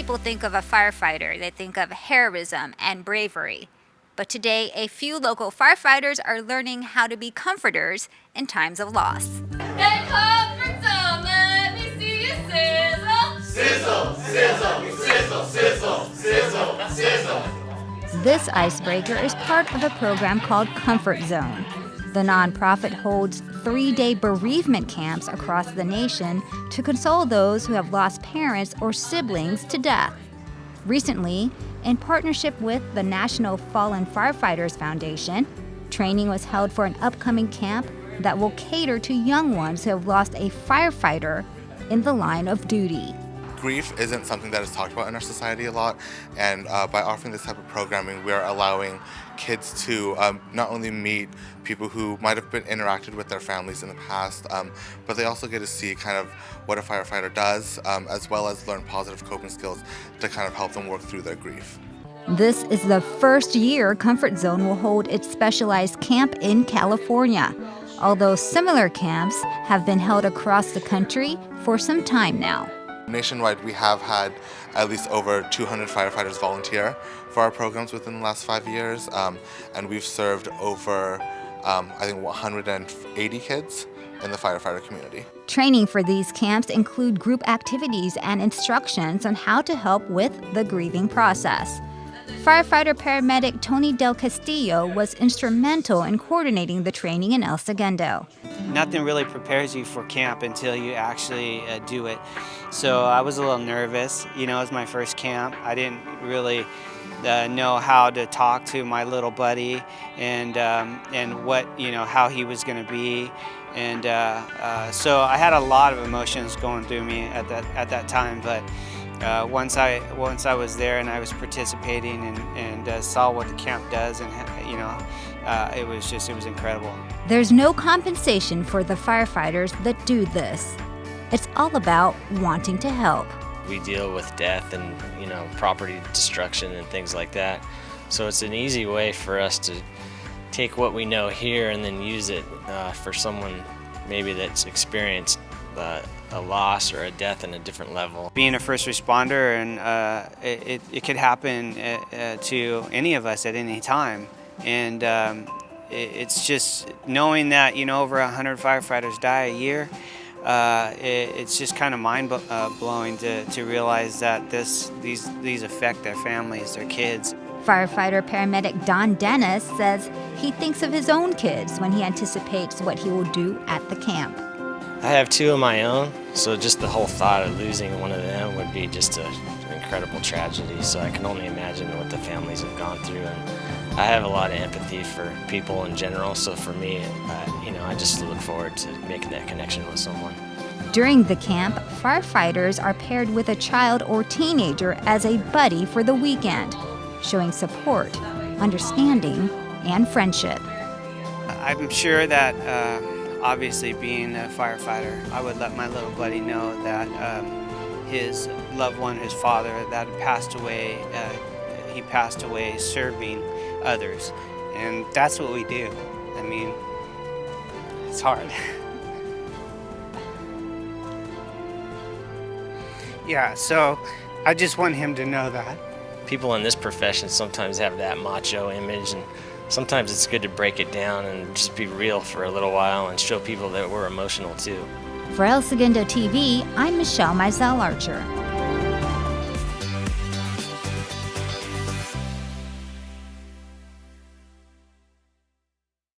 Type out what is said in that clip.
people think of a firefighter, they think of heroism and bravery. But today, a few local firefighters are learning how to be comforters in times of loss. Hey, comfort zone, let me see you sizzle. Sizzle, sizzle, sizzle, sizzle, sizzle, sizzle. This icebreaker is part of a program called Comfort Zone. The nonprofit holds 3-day bereavement camps across the nation to console those who have lost parents or siblings to death. Recently, in partnership with the National Fallen Firefighters Foundation, training was held for an upcoming camp that will cater to young ones who have lost a firefighter in the line of duty. Grief isn't something that is talked about in our society a lot, and by offering this type of programming, we are allowing kids to not only meet people who might have been interacted with their families in the past, but they also get to see kind of what a firefighter does, as well as learn positive coping skills to kind of help them work through their grief. This is the first year Comfort Zone will hold its specialized camp in California, although similar camps have been held across the country for some time now. Nationwide, we have had at least over 200 firefighters volunteer for our programs within the last 5 years, and we've served over, I think, 180 kids in the firefighter community. Training for these camps include group activities and instructions on how to help with the grieving process. Firefighter-paramedic Tony Del Castillo was instrumental in coordinating the training in El Segundo. Nothing really prepares you for camp until you actually do it. So I was a little nervous. You know, it was my first camp. I didn't really know how to talk to my little buddy and what, you know, how he was going to be. And so I had a lot of emotions going through me at that time. But once I was there and I was participating and saw what the camp does, and you know, it was incredible. There's no compensation for the firefighters that do this. It's all about wanting to help. We deal with death and, you know, property destruction and things like that. So it's an easy way for us to take what we know here and then use it for someone maybe that's experienced a loss or a death in a different level. Being a first responder, and it could happen to any of us at any time. And it's just knowing that, you know, over 100 firefighters die a year. It's just kind of mind-blowing to realize that these affect their families, their kids. Firefighter-paramedic Don Dennis says he thinks of his own kids when he anticipates what he will do at the camp. I have 2 of my own, so just the whole thought of losing one of them would be just an incredible tragedy. So I can only imagine what the families have gone through, and I have a lot of empathy for people in general. So for me, you know, I just look forward to making that connection with someone. During the camp, firefighters are paired with a child or teenager as a buddy for the weekend, showing support, understanding, and friendship. I'm sure that obviously being a firefighter, I would let my little buddy know that his loved one, his father, that had passed away, he passed away serving others. And that's what we do. I mean, it's hard. Yeah, so I just want him to know that. People in this profession sometimes have that macho image, and sometimes it's good to break it down and just be real for a little while and show people that we're emotional too. For El Segundo TV, I'm Michelle Mizell Archer.